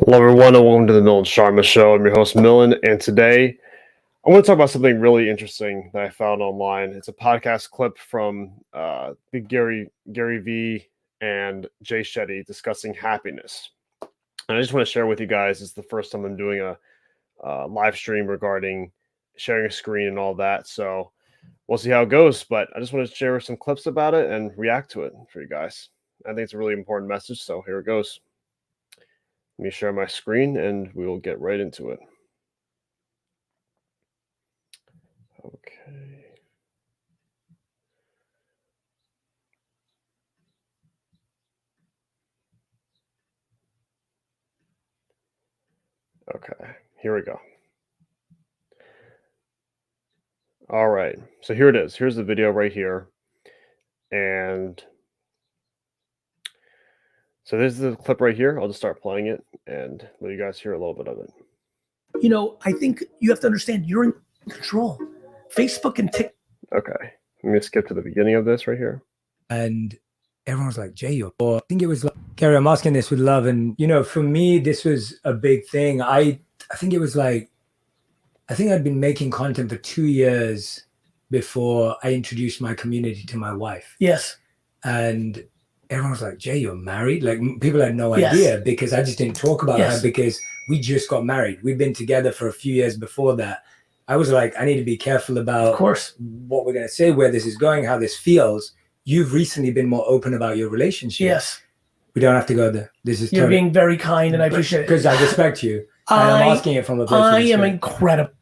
Hello, everyone, and welcome to the Milan Sharma Show. I'm your host, Milan, and today I want to talk about something really interesting that I found online. It's a podcast clip from the Gary V and Jay Shetty discussing happiness. And I just want to share with you guys, it's the first time I'm doing a live stream regarding sharing a screen and all that. So we'll see how it goes, but I just want to share some clips about it and react to it for you guys. I think it's a really important message, so here it goes. Let me share my screen and we will get right into it. Okay. Okay, here we go. All right, so here it is. Here's the video right here. And so this is the clip right here. I'll just start playing it and let you guys hear a little bit of it. You know, I think you have to understand you're in control. Facebook and TikTok. Okay, let me skip to the beginning of this right here. And everyone was like, Jay, you're poor. I think it was like, Gary, I'm asking this with love. And, you know, for me, this was a big thing. I think it was like, I think I'd been making content for 2 years before I introduced my community to my wife. Yes. And everyone was like, Jay, you're married? Like, people had no idea because I just didn't talk about her because we just got married. We'd been together for a few years before that. I was like, I need to be careful about, of course, what we're going to say, where this is going, how this feels. You've recently been more open about your relationship. Yes. We don't have to go there. This is You're being very kind and I appreciate it. Because I respect you. And I'm asking it from a place I am incredible.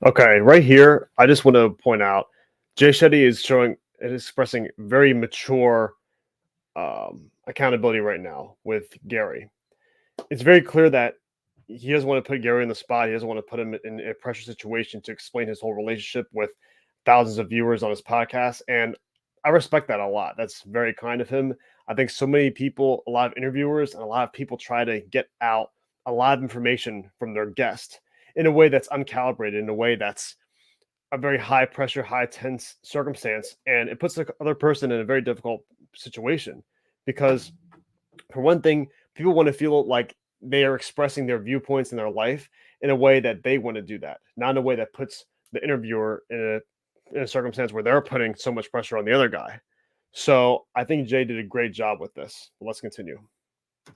Okay, right here, I just want to point out, Jay Shetty is expressing very mature accountability right now with Gary. It's very clear that he doesn't want to put Gary in the spot. He doesn't want to put him in a pressure situation to explain his whole relationship with thousands of viewers on his podcast. And I respect that a lot. That's very kind of him. I think so many people, a lot of interviewers and a lot of people try to get out a lot of information from their guest in a way that's uncalibrated, in a way that's a very high pressure, high tense circumstance. And it puts the other person in a very difficult situation because, for one thing, people want to feel like they are expressing their viewpoints in their life in a way that they want to do that, not in a way that puts the interviewer in a circumstance where they're putting so much pressure on the other guy. So I think Jay did a great job with this. But let's continue.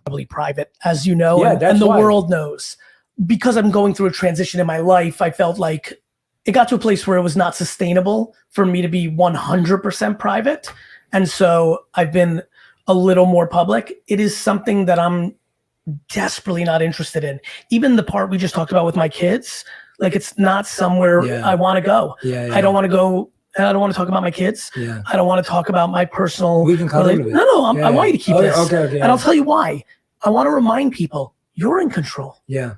Probably private, as you know, and the world knows. Because I'm going through a transition in my life, I felt like it got to a place where it was not sustainable for me to be 100% private. And so I've been a little more public. It is something that I'm desperately not interested in. Even the part we just talked about with my kids, like it's not somewhere I want to go. I don't want to go. I don't want to talk about my kids. I don't want to talk about my personal. We can call it. No, I want you to keep this. Okay. And I'll tell you why. I want to remind people you're in control. Yeah.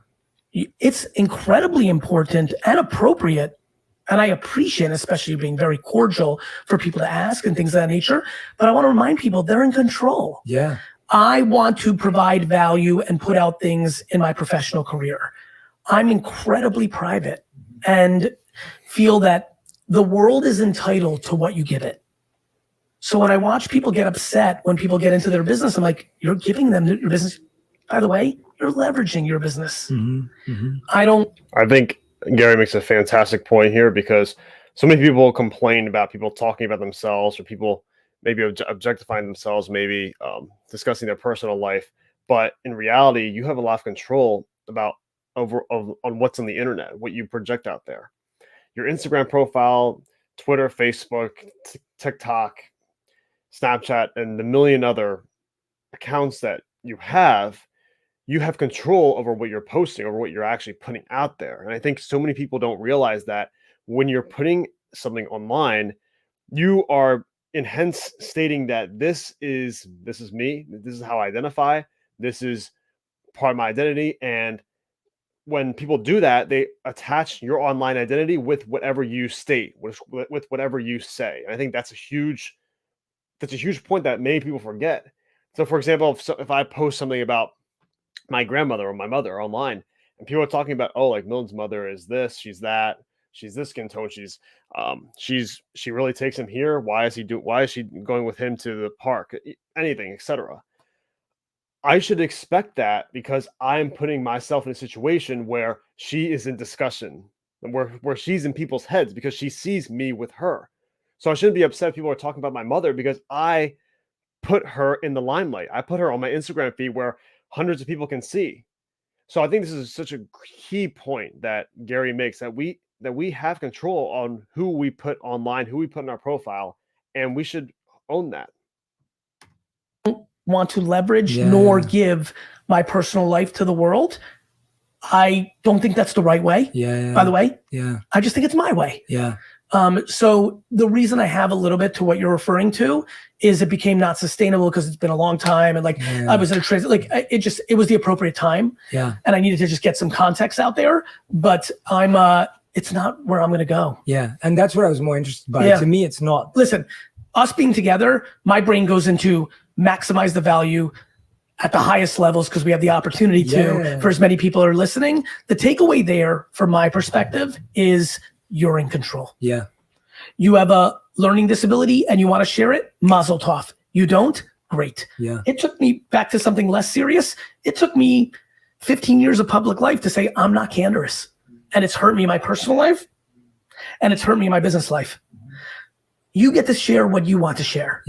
It's incredibly important and appropriate. And I appreciate, especially being very cordial for people to ask and things of that nature. But I want to remind people they're in control. Yeah. I want to provide value and put out things in my professional career. I'm incredibly private and feel that the world is entitled to what you give it. So when I watch people get upset when people get into their business, I'm like, you're giving them your business. By the way, you're leveraging your business. I think Gary makes a fantastic point here because so many people complain about people talking about themselves or people maybe objectifying themselves, maybe discussing their personal life. But in reality, you have a lot of control on what's on the internet, what you project out there. Your Instagram profile, Twitter, Facebook, TikTok, Snapchat, and the million other accounts that you have control over what you're posting, over what you're actually putting out there. And I think so many people don't realize that when you're putting something online, you are in hence stating that this is me, this is how I identify, this is part of my identity. And when people do that, they attach your online identity with whatever you state, with whatever you say. And I think that's a huge point that many people forget. So for example, if I post something about my grandmother or my mother online, and people are talking about, oh, like Milan's mother is this, she's that, she's this skin tone, she really takes him here. Why is she going with him to the park? Anything, etc. I should expect that because I'm putting myself in a situation where she is in discussion and where she's in people's heads because she sees me with her. So I shouldn't be upset if people are talking about my mother because I put her in the limelight. I put her on my Instagram feed where hundreds of people can see. So I think this is such a key point that Gary makes, that we have control on who we put online, who we put in our profile, and we should own that. Want to leverage nor give my personal life to the world. I don't think that's the right way. By the way. I just think it's my way. So the reason I have a little bit to what you're referring to is it became not sustainable because it's been a long time, and I was in a transit, it was the appropriate time. And I needed to just get some context out there, but it's not where I'm going to go. And that's what I was more interested by. To me, it's not. Listen, us being together, my brain goes into maximize the value at the highest levels because we have the opportunity to, for as many people are listening. The takeaway there from my perspective is you're in control. You have a learning disability and you want to share it, mazel tov. You don't, great. It took me back to something less serious. It took me 15 years of public life to say I'm not candorous, and it's hurt me in my personal life and it's hurt me in my business life. You get to share what you want to share.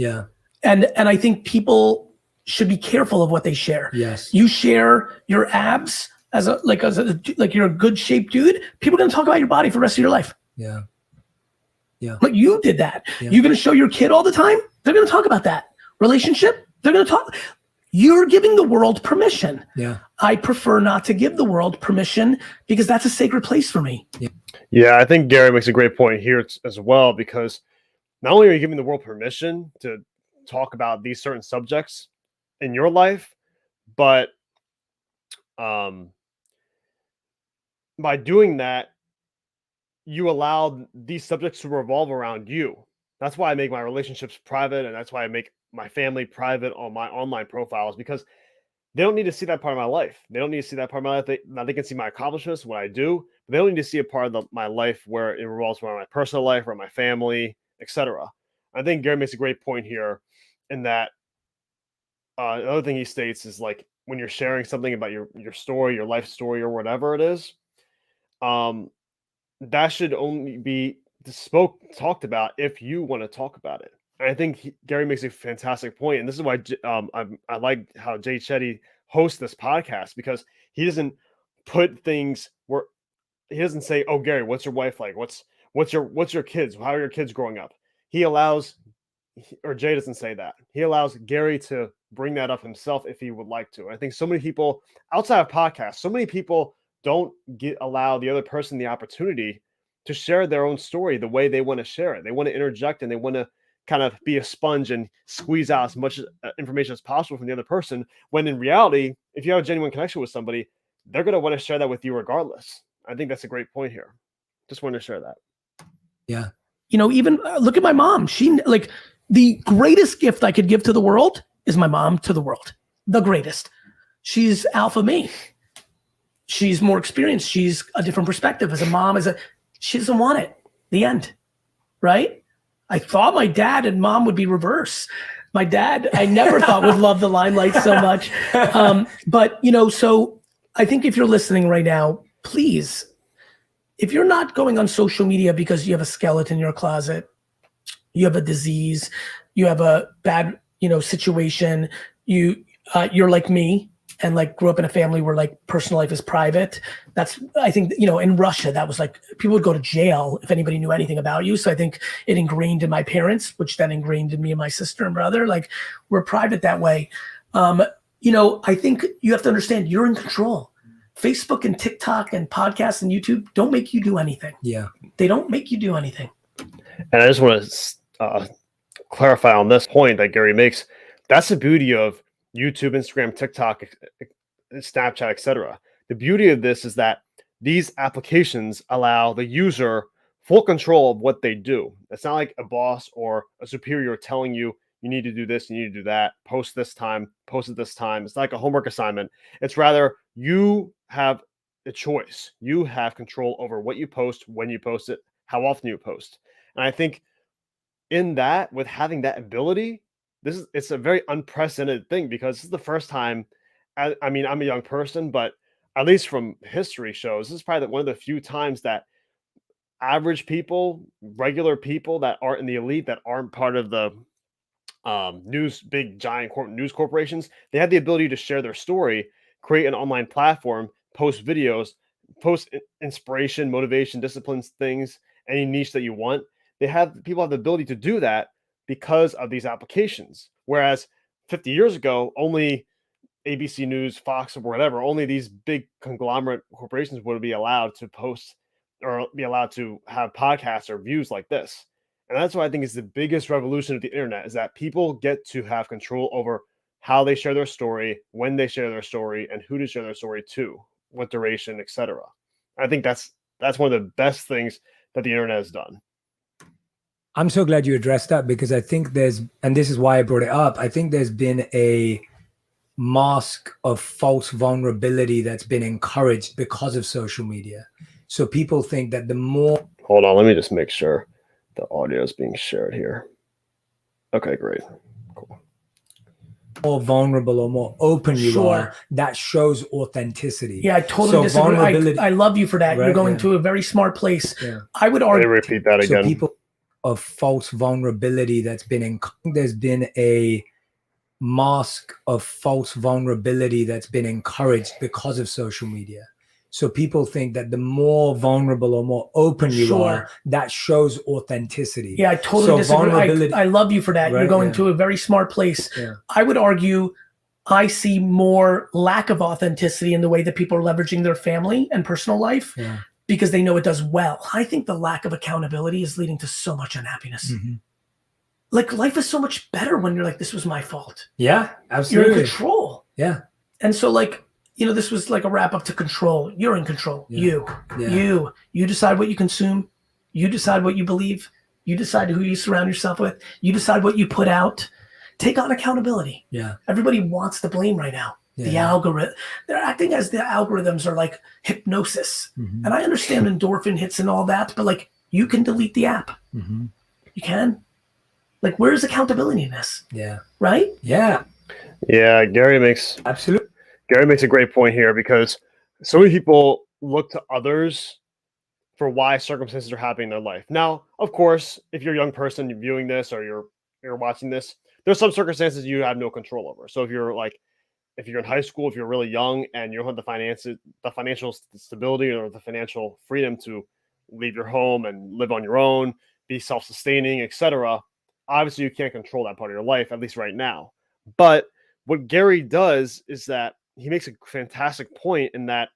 And I think people should be careful of what they share. You share your abs as you're a good shaped dude, people are gonna talk about your body for the rest of your life. But you did that. You're gonna show your kid all the time, they're gonna talk about that. Relationship, they're gonna talk. You're giving the world permission. I prefer not to give the world permission because that's a sacred place for me. I think Gary makes a great point here as well, because not only are you giving the world permission to talk about these certain subjects in your life, but by doing that, you allow these subjects to revolve around you. That's why I make my relationships private, and that's why I make my family private on my online profiles, because they don't need to see that part of my life. They don't need to see that part of my life. They can see my accomplishments, what I do, but they don't need to see a part of my life where it revolves around my personal life or my family, etc. I think Gary makes a great point here in that another thing he states is like when you're sharing something about your story, your life story, or whatever it is, that should only be talked about if you want to talk about it. And I think Gary makes a fantastic point, and this is why I like how Jay Shetty hosts this podcast, because he doesn't put things where he doesn't say, "Oh, Gary, what's your wife like? What's your kids? How are your kids growing up?" He allows, or Jay doesn't say that. He allows Gary to bring that up himself if he would like to. And I think so many people outside of podcasts, so many people don't allow the other person the opportunity to share their own story the way they want to share it. They want to interject and they want to kind of be a sponge and squeeze out as much information as possible from the other person, when in reality, if you have a genuine connection with somebody, they're going to want to share that with you regardless. I think that's a great point here. Just wanted to share that. Even look at my mom. She, the greatest gift I could give to the world is my mom to the world. The greatest. She's alpha me. She's more experienced. She's a different perspective. As a mom, she doesn't want it. The end. Right? I thought my dad and mom would be reverse. My dad, I never thought would love the limelight so much. But so I think if you're listening right now, please, if you're not going on social media because you have a skeleton in your closet, you have a disease, you have a bad, situation, you're like me and grew up in a family where personal life is private. That's, I think, in Russia, that was people would go to jail if anybody knew anything about you. So I think it ingrained in my parents, which then ingrained in me and my sister and brother, we're private that way. I think you have to understand you're in control. Facebook and TikTok and podcasts and YouTube don't make you do anything. They don't make you do anything. And I just want to clarify on this point that Gary makes. That's the beauty of YouTube, Instagram, TikTok, Snapchat, etc. The beauty of this is that these applications allow the user full control of what they do. It's not like a boss or a superior telling you, you need to do this, you need to do that, post this time, post at this time. It's not like a homework assignment. It's rather you have a choice. You have control over what you post, when you post it, how often you post. And I think in that, with having that ability, it's a very unprecedented thing, because this is the first time I mean, I'm a young person, but at least from history shows, this is probably one of the few times that average people, regular people that aren't in the elite, that aren't part of the big giant news corporations, they have the ability to share their story, create an online platform, post videos, inspiration, motivation, disciplines, things, any niche that you want. People have the ability to do that because of these applications. Whereas 50 years ago, only ABC News, Fox, or whatever, only these big conglomerate corporations would be allowed to post or be allowed to have podcasts or views like this. And that's what I think is the biggest revolution of the internet, is that people get to have control over how they share their story, when they share their story, and who to share their story to, what duration, etc. I think that's one of the best things that the internet has done. I'm so glad you addressed that, because I think and this is why I brought it up, I think there's been a mask of false vulnerability that's been encouraged because of social media. So people think that the more... Hold on, let me just make sure the audio is being shared here. Okay, great. Cool. More vulnerable or more open you are, that shows authenticity. Yeah, I totally disagree. I love you for that. Right? You're going to a very smart place. Yeah. I would argue... repeat that again. So people of false vulnerability that's been there's been a mask of false vulnerability that's been encouraged because of social media. So people think that the more vulnerable or more open you are, that shows authenticity. Yeah, I totally disagree. I love you for that. Right? You're going to a very smart place. Yeah. I would argue I see more lack of authenticity in the way that people are leveraging their family and personal life because they know it does well. I think the lack of accountability is leading to so much unhappiness. Mm-hmm. Like, life is so much better when you're like, this was my fault. Yeah, absolutely. You're in control. Yeah. And so, like, you know, this was like a wrap up to control. You're in control. Yeah. You decide what you consume. You decide what you believe. You decide who you surround yourself with. You decide what you put out. Take on accountability. Yeah. Everybody wants the blame right now. Yeah. The algorithm, they're acting as the algorithms are like hypnosis. Mm-hmm. And I understand endorphin hits and all that, but like, you can delete the app. Mm-hmm. You can. Like, where's accountability in this? Yeah. Right? Yeah. Yeah, Gary makes a great point here, because so many people look to others for why circumstances are happening in their life. Now, of course, if you're a young person viewing this or you're watching this, there's some circumstances you have no control over. So if you're in high school, if you're really young and you don't have the financial stability or the financial freedom to leave your home and live on your own, be self-sustaining, etc., obviously you can't control that part of your life, at least right now. But what Gary does is that he makes a fantastic point in that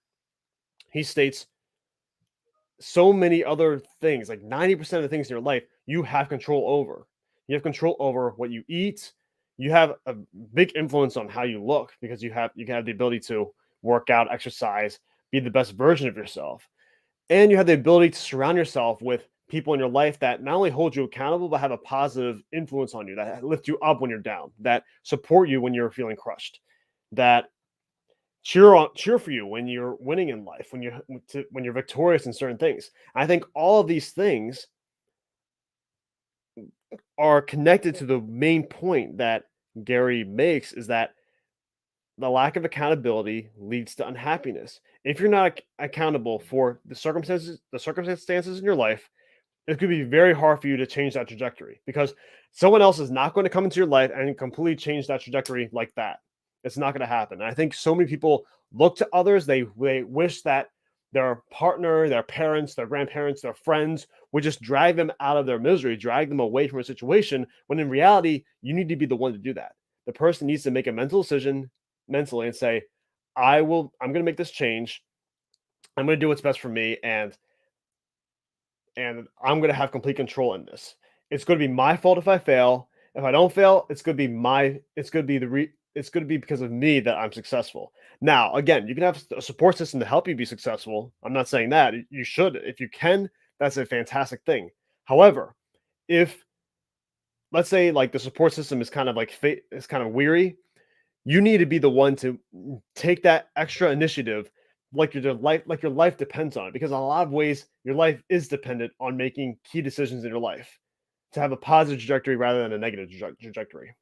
he states so many other things, like 90% of the things in your life, you have control over. You have control over what you eat. You have a big influence on how you look, because you have the ability to work out, exercise, be the best version of yourself. And you have the ability to surround yourself with people in your life that not only hold you accountable, but have a positive influence on you, that lift you up when you're down, that support you when you're feeling crushed, that cheer for you when you're winning in life, when you're victorious in certain things. I think all of these things are connected to the main point that Gary makes, is that the lack of accountability leads to unhappiness. If you're not accountable for the circumstances in your life, it could be very hard for you to change that trajectory, because someone else is not going to come into your life and completely change that trajectory like that. It's not going to happen. And I think so many people look to others. They wish that their partner, their parents, their grandparents, their friends would just drag them out of their misery, drag them away from a situation, when in reality, you need to be the one to do that. The person needs to make a mental decision mentally and say, I'm going to make this change. I'm going to do what's best for me. And I'm going to have complete control in this. It's going to be my fault if I fail. If I don't fail, it's going to be because of me that I'm successful. Now, again, you can have a support system to help you be successful. I'm not saying that. You should. If you can, that's a fantastic thing. However, if, let's say, like, the support system is kind of weary, you need to be the one to take that extra initiative, like your life depends on it, because in a lot of ways your life is dependent on making key decisions in your life to have a positive trajectory rather than a negative trajectory.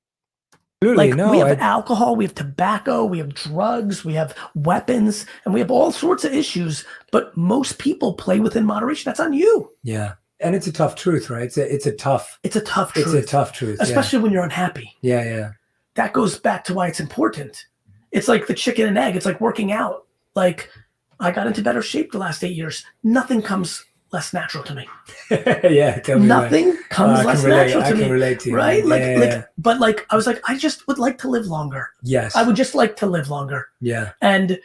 Absolutely, Like we have alcohol, we have tobacco, we have drugs, we have weapons, and we have all sorts of issues. But most people play within moderation. That's on you. Yeah, and it's a tough truth, right? It's a tough truth, especially when you're unhappy. Yeah. That goes back to why it's important. It's like the chicken and egg. It's like working out. Like I got into better shape the last 8 years. Nothing comes less natural to me. Yeah, tell me nothing comes less natural to me. I can relate to you, right? But I was like, I just would like to live longer. Yes, I would just like to live longer. Yeah, and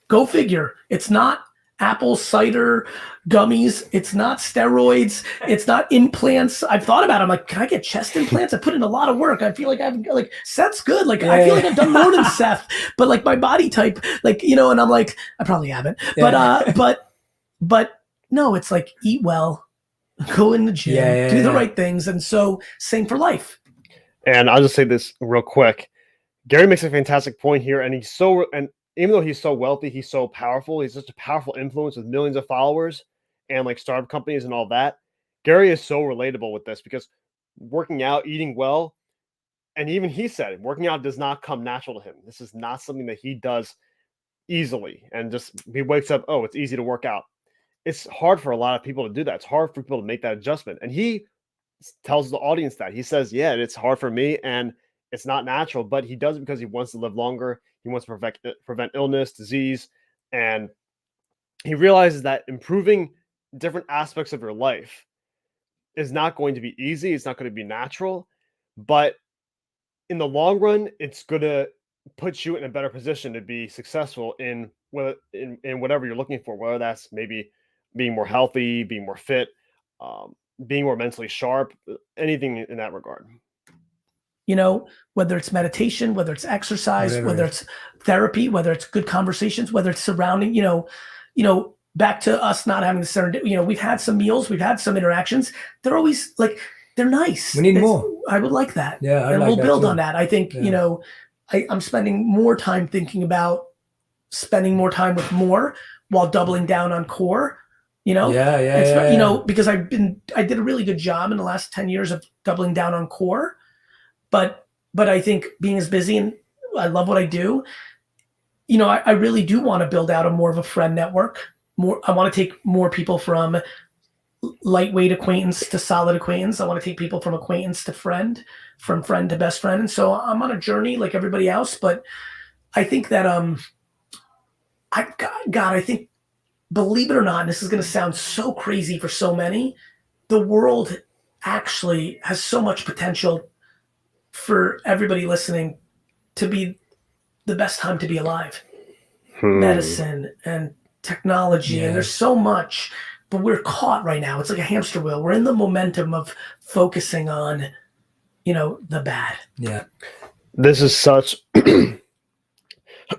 go figure. It's not apple cider gummies. It's not steroids. It's not implants. I've thought about it. I'm like, can I get chest implants? I put in a lot of work. I feel like I've like Seth's good. Like I feel like I've done more than Seth, but like my body type, like, and I'm like, I probably haven't, but no, it's like eat well, go in the gym, do the right things. And so same for life. And I'll just say this real quick. Gary makes a fantastic point here. And even though he's so wealthy, he's so powerful, he's such a powerful influence with millions of followers and like startup companies and all that. Gary is so relatable with this because working out, eating well, and even he said working out does not come natural to him. This is not something that he does easily. And just he wakes up, oh, it's easy to work out. It's hard for a lot of people to do that. It's hard for people to make that adjustment. And he tells the audience that. He says, yeah, it's hard for me and it's not natural, but he does it because he wants to live longer. He wants to prevent illness, disease, and he realizes that improving different aspects of your life is not going to be easy. It's not going to be natural, but in the long run, it's going to put you in a better position to be successful in whatever you're looking for, whether that's maybe being more healthy, being more fit, being more mentally sharp, anything in that regard. Whether it's meditation, whether it's exercise, whether it's therapy, whether it's good conversations, whether it's surrounding, back to us not having the serendipity, we've had some meals, we've had some interactions. They're always like, they're nice. We need more. I would like that. Yeah. And we'll build on that. I think, I'm spending more time thinking about spending more time with more while doubling down on core, because I did a really good job in the last 10 years of doubling down on core. But I think being as busy and I love what I do, I really do want to build out more of a friend network. I want to take more people from lightweight acquaintance to solid acquaintance. I want to take people from acquaintance to friend, from friend to best friend. And so I'm on a journey like everybody else, but I think that, I think, believe it or not, and this is going to sound so crazy for so many, the world actually has so much potential for everybody listening to be the best time to be alive. Medicine and technology, and there's so much, but we're caught right now. It's like a hamster wheel. We're in the momentum of focusing on, the bad. Yeah. This is such,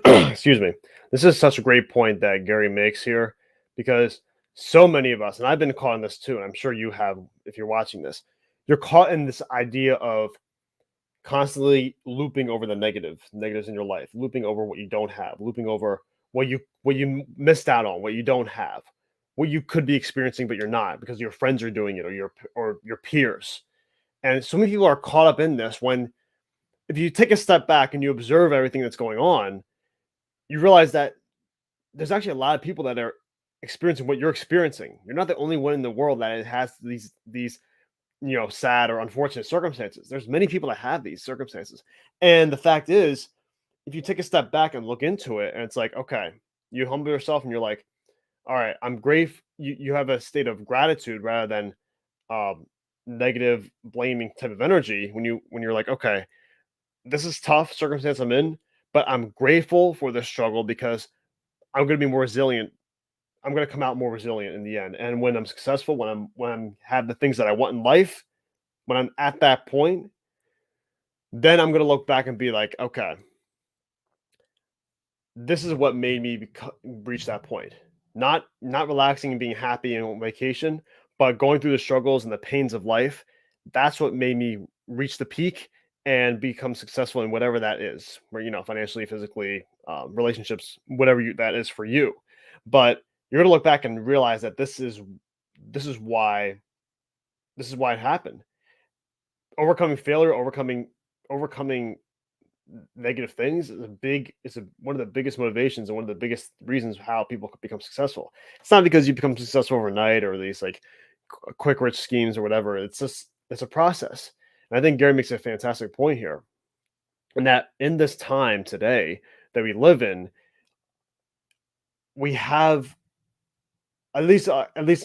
excuse me. This is such a great point that Gary makes here, because so many of us, and I've been caught in this too, and I'm sure you have if you're watching this, you're caught in this idea of constantly looping over the negatives in your life, looping over what you don't have, looping over what you missed out on, what you don't have, what you could be experiencing but you're not because your friends are doing it or your peers. And so many people are caught up in this when if you take a step back and you observe everything that's going on, you realize that there's actually a lot of people that are experiencing what you're experiencing. You're not the only one in the world that has these sad or unfortunate circumstances. There's many people that have these circumstances. And the fact is, if you take a step back and look into it, and it's like, okay, you humble yourself and you're like, all right, I'm grateful. You have a state of gratitude rather than negative blaming type of energy when you're like, okay, this is tough circumstance I'm in, but I'm grateful for this struggle because I'm going to be more resilient. I'm going to come out more resilient in the end. And when I'm successful, when I'm have the things that I want in life, when I'm at that point, then I'm going to look back and be like, okay, this is what made me reach that point. Not relaxing and being happy and on vacation, but going through the struggles and the pains of life. That's what made me reach the peak and become successful in whatever that is, where, financially, physically, relationships, whatever that is for you. But you're going to look back and realize that this is why it happened. Overcoming failure, overcoming negative things is one of the biggest motivations and one of the biggest reasons how people become successful. It's not because you become successful overnight or these like quick rich schemes or whatever. It's a process. And I think Gary makes a fantastic point here. And that in this time today that we live in, we have at least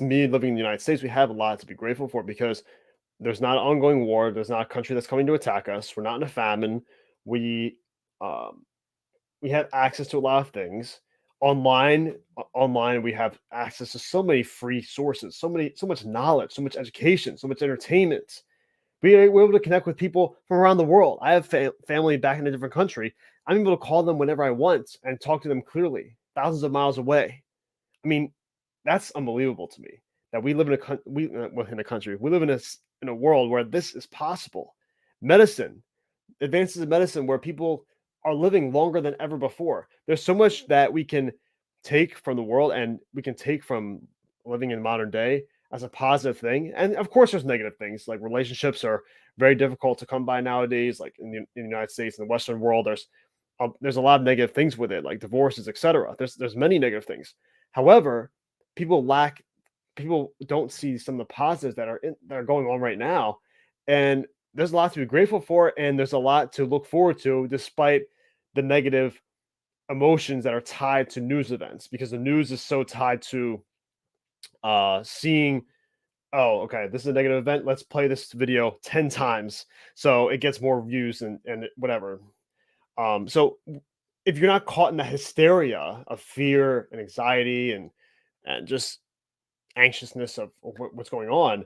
me living in the United States, we have a lot to be grateful for because there's not an ongoing war. There's not a country that's coming to attack us. We're not in a famine. We um, we have access to a lot of things online. We have access to so many free sources, so much knowledge, so much education, so much entertainment. We're able to connect with people from around the world. I have family back in a different country. I'm able to call them whenever I want and talk to them clearly, thousands of miles away. I mean, that's unbelievable to me that we live in a country. We live in a world where this is possible. Medicine, advances in medicine, where people are living longer than ever before. There's so much that we can take from the world and we can take from living in modern day as a positive thing. And of course, there's negative things like relationships are very difficult to come by nowadays. Like in the United States and the Western world, there's a lot of negative things with it, like divorces, etc. There's many negative things. However, people don't see some of the positives that are going on right now, and there's a lot to be grateful for, and there's a lot to look forward to, despite the negative emotions that are tied to news events, because the news is so tied to seeing, oh, okay, this is a negative event. Let's play this video 10 times so it gets more views and whatever. So if you're not caught in the hysteria of fear and anxiety and just anxiousness of what's going on,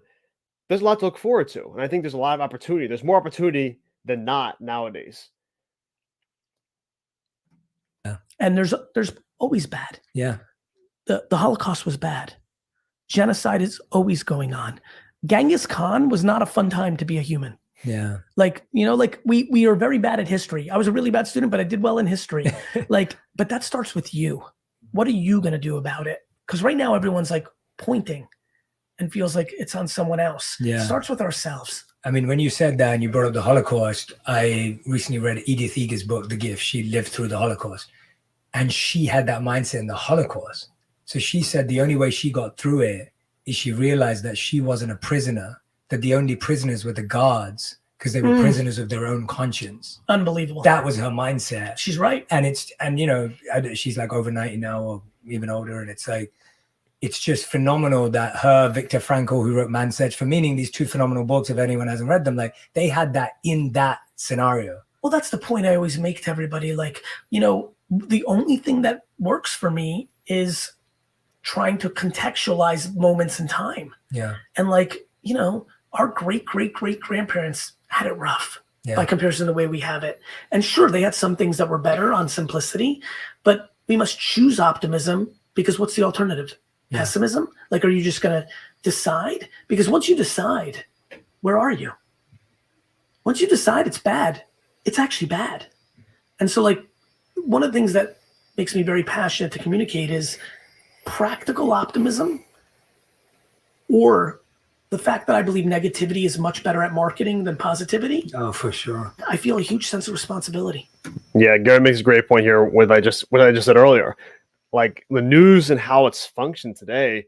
there's a lot to look forward to. And I think there's a lot of opportunity. There's more opportunity than not nowadays. Yeah. And there's always bad. Yeah. The Holocaust was bad. Genocide is always going on. Genghis Khan was not a fun time to be a human. Yeah. Like, we are very bad at history. I was a really bad student, but I did well in history. But that starts with you. What are you going to do about it? Because right now everyone's like pointing and feels like it's on someone else. Yeah. It starts with ourselves. I mean, when you said that and you brought up the Holocaust, I recently read Edith Eger's book, The Gift. She lived through the Holocaust and she had that mindset in the Holocaust. So she said the only way she got through it is she realized that she wasn't a prisoner, that the only prisoners were the guards because they were prisoners of their own conscience. Unbelievable. That was her mindset. She's right. And she's like over 90 now or even older. And it's like, it's just phenomenal that her, Viktor Frankl, who wrote Man's Search for Meaning, these two phenomenal books, if anyone hasn't read them, like they had that in that scenario. Well, that's the point I always make to everybody. Like, the only thing that works for me is trying to contextualize moments in time. Yeah. And our great grandparents had it rough by comparison to the way we have it. And sure, they had some things that were better on simplicity, but we must choose optimism because what's the alternative? Yeah. Pessimism? Like, are you just going to decide? Because once you decide, where are you? Once you decide it's bad, it's actually bad. And so one of the things that makes me very passionate to communicate is practical optimism, or the fact that I believe negativity is much better at marketing than positivity. Oh, for sure. I feel a huge sense of responsibility. Yeah, Gary makes a great point here with what I just said earlier. Like the news and how it's functioned today,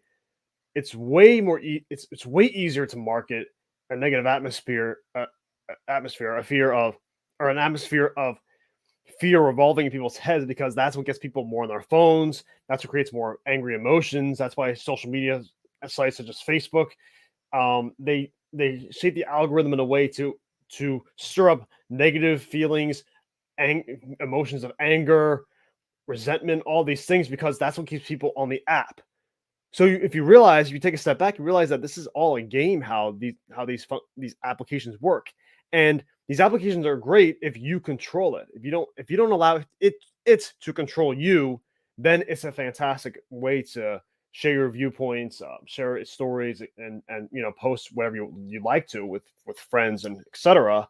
it's way more. It's way easier to market a negative atmosphere, an atmosphere of fear revolving in people's heads, because that's what gets people more on their phones. That's what creates more angry emotions. That's why social media sites such as Facebook, they shape the algorithm in a way to stir up negative feelings, emotions of anger, resentment, all these things, because that's what keeps people on the app. So if you take a step back, you realize that this is all a game, how these applications work. And these applications are great if you control it. If you don't allow it to control you, then it's a fantastic way to share your viewpoints, share stories, and post whatever you like to with friends and etc.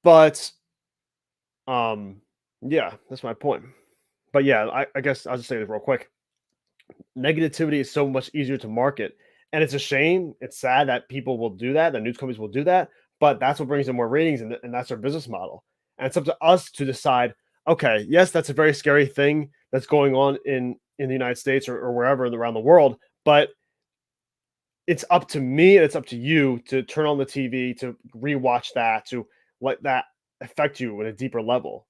But yeah, that's my point. But yeah, I guess I'll just say this real quick. Negativity is so much easier to market, and it's a shame. It's sad that people will do that. The news companies will do that, but that's what brings in more ratings, and that's their business model. And it's up to us to decide, okay, yes, that's a very scary thing that's going on in the United States or wherever around the world, but it's up to me and it's up to you to turn on the TV, to rewatch that, to let that affect you at a deeper level.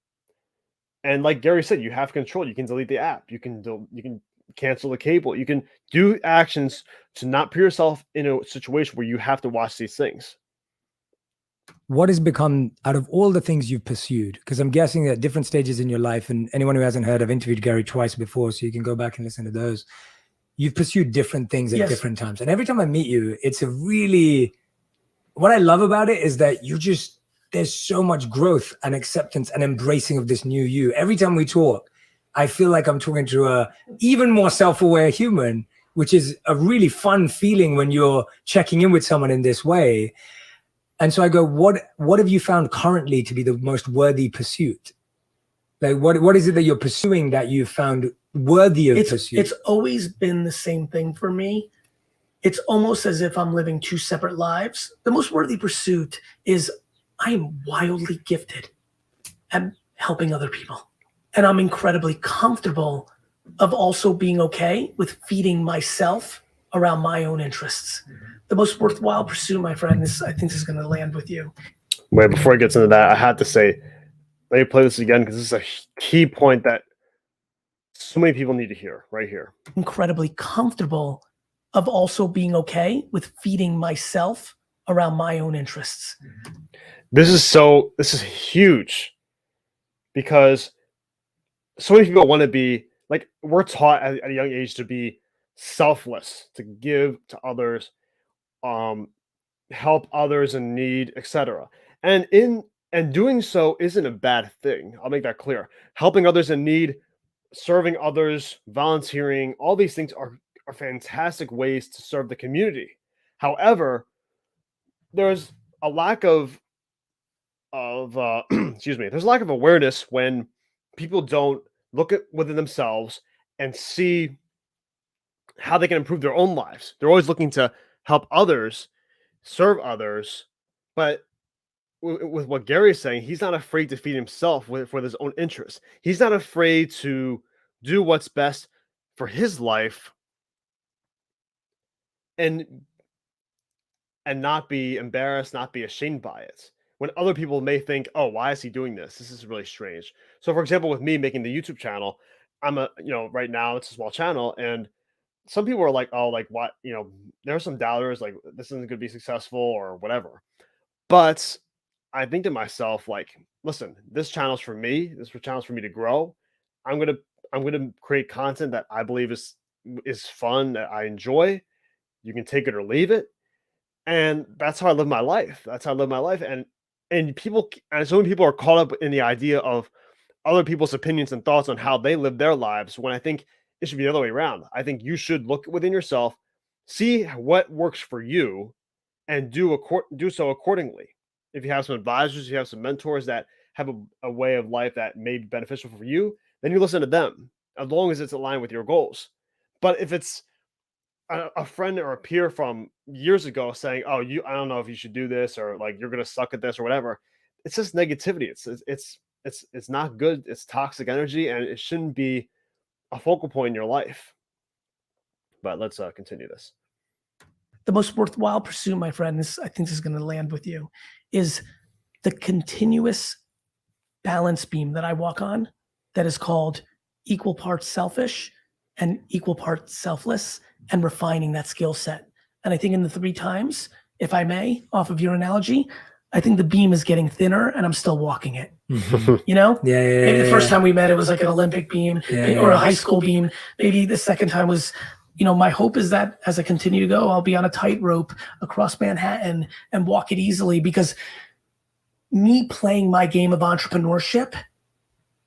And like Gary said, you have control. You can delete the app. You can cancel the cable. You can do actions to not put yourself in a situation where you have to watch these things. What has become, out of all the things you've pursued, because I'm guessing at different stages in your life, and anyone who hasn't heard, I've interviewed Gary twice before, so you can go back and listen to those. You've pursued different things at different times. And every time I meet you, it's a really, what I love about it is that there's so much growth and acceptance and embracing of this new you. Every time we talk, I feel like I'm talking to a even more self-aware human, which is a really fun feeling when you're checking in with someone in this way. And so I go, what have you found currently to be the most worthy pursuit? Like, what is it that you're pursuing that you've found worthy of pursuit? It's always been the same thing for me. It's almost as if I'm living two separate lives. The most worthy pursuit is I am wildly gifted at helping other people. And I'm incredibly comfortable of also being okay with feeding myself around my own interests. The most worthwhile pursuit, my friend, I think this is going to land with you. Wait, before I get into that, I had to say, let me play this again because this is a key point that so many people need to hear right here. Incredibly comfortable of also being okay with feeding myself around my own interests. This is huge because so many people want to be like, we're taught at a young age to be selfless, to give to others, help others in need, etc. And doing so isn't a bad thing. I'll make that clear. Helping others in need, serving others, volunteering, all these things are fantastic ways to serve the community. However, there's a lack of excuse me, there's a lack of awareness when people don't look at within themselves and see how they can improve their own lives. They're always looking to help others, serve others, but with what Gary is saying, he's not afraid to feed himself for his own interests. He's not afraid to do what's best for his life and not be embarrassed, not be ashamed by it. When other people may think, oh, why is he doing this? This is really strange. So for example, with me making the YouTube channel, right now it's a small channel, and some people are like, oh, like what, there are some doubters, like this isn't going to be successful or whatever. But I think to myself, like, listen, this channel's for me. This channel's for me to grow. I'm gonna create content that I believe is fun, that I enjoy. You can take it or leave it, and that's how I live my life. And so many people are caught up in the idea of other people's opinions and thoughts on how they live their lives, when I think it should be the other way around. I think you should look within yourself, see what works for you, and do so accordingly. If you have some advisors, you have some mentors that have a way of life that may be beneficial for you, then you listen to them, as long as it's aligned with your goals. But if it's a friend or a peer from years ago saying, oh, I don't know if you should do this, or like you're gonna suck at this or whatever, it's just negativity. It's not good. It's toxic energy, and it shouldn't be a focal point in your life. But let's continue this. The most worthwhile pursuit, my friend, I think this is going to land with you, is the continuous balance beam that I walk on that is called equal parts selfish and equal parts selfless, and refining that skill set. And I think in the 3 times, if I may, off of your analogy, I think the beam is getting thinner and I'm still walking it. You know? Maybe the first time we met, it was like an Olympic beam or a high school beam. Maybe the second time was, my hope is that as I continue to go, I'll be on a tightrope across Manhattan and walk it easily, because me playing my game of entrepreneurship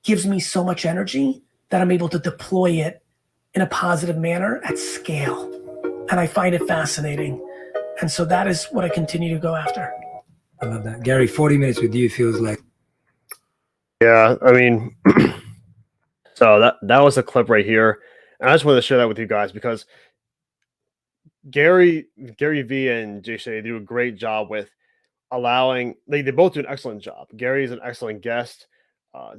gives me so much energy that I'm able to deploy it in a positive manner at scale. And I find it fascinating. And so that is what I continue to go after. I love that. Gary, 40 minutes with you feels like. Yeah, I mean, so that was a clip right here. And I just wanted to share that with you guys because Gary V and Jay Shetty do a great job with allowing they both do an excellent job. Gary is an excellent guest.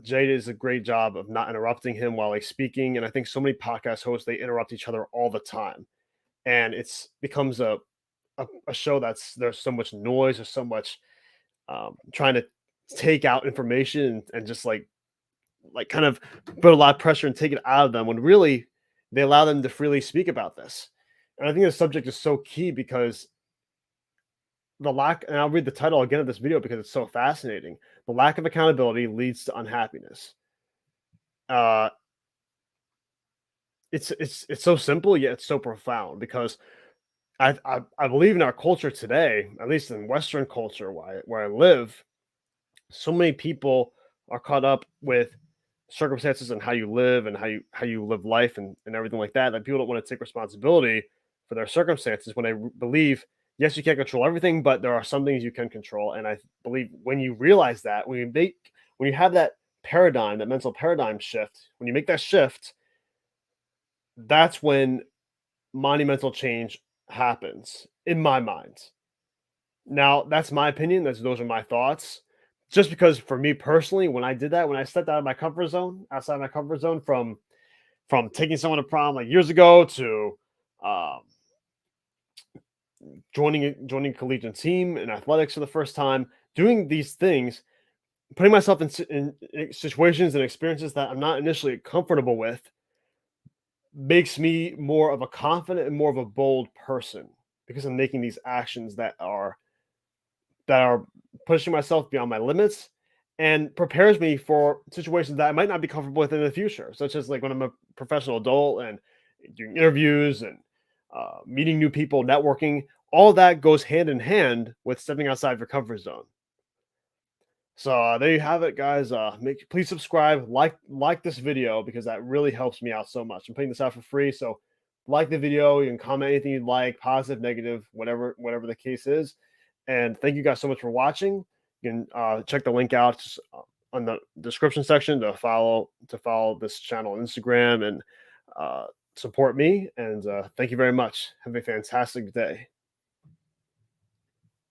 Jay does a great job of not interrupting him while he's speaking. And I think so many podcast hosts, they interrupt each other all the time. And it's becomes a show there's so much noise, there's so much trying to take out information and just like kind of put a lot of pressure and take it out of them when really they allow them to freely speak about this. And I think the subject is so key because the lack, and I'll read the title again of this video because it's so fascinating. The lack of accountability leads to unhappiness. It's so simple, yet it's so profound because I believe in our culture today, at least in Western culture where I live, so many people are caught up with circumstances and how you live and how you live life and everything like that people don't want to take responsibility for their circumstances when they believe, yes, you can't control everything, but there are some things you can control. And I believe when you realize that, when you have that paradigm, that mental paradigm shift, when you make that shift, that's when monumental change happens in my mind. Now, that's my opinion. Those are my thoughts. Just because for me personally, when I did that, when I stepped outside my comfort zone from taking someone to prom like years ago to joining a collegiate team in athletics for the first time, doing these things, putting myself in situations and experiences that I'm not initially comfortable with, makes me more of a confident and more of a bold person because I'm making these actions that are pushing myself beyond my limits and prepares me for situations that I might not be comfortable with in the future, such as like when I'm a professional adult and doing interviews and meeting new people, networking. All that goes hand in hand with stepping outside your comfort zone. So there you have it, guys. Please subscribe, like this video because that really helps me out so much. I'm putting this out for free, so like the video. You can comment anything you'd like, positive, negative, whatever the case is. And thank you guys so much for watching. You can check the link out on the description section to follow this channel on Instagram and support me. And thank you very much. Have a fantastic day.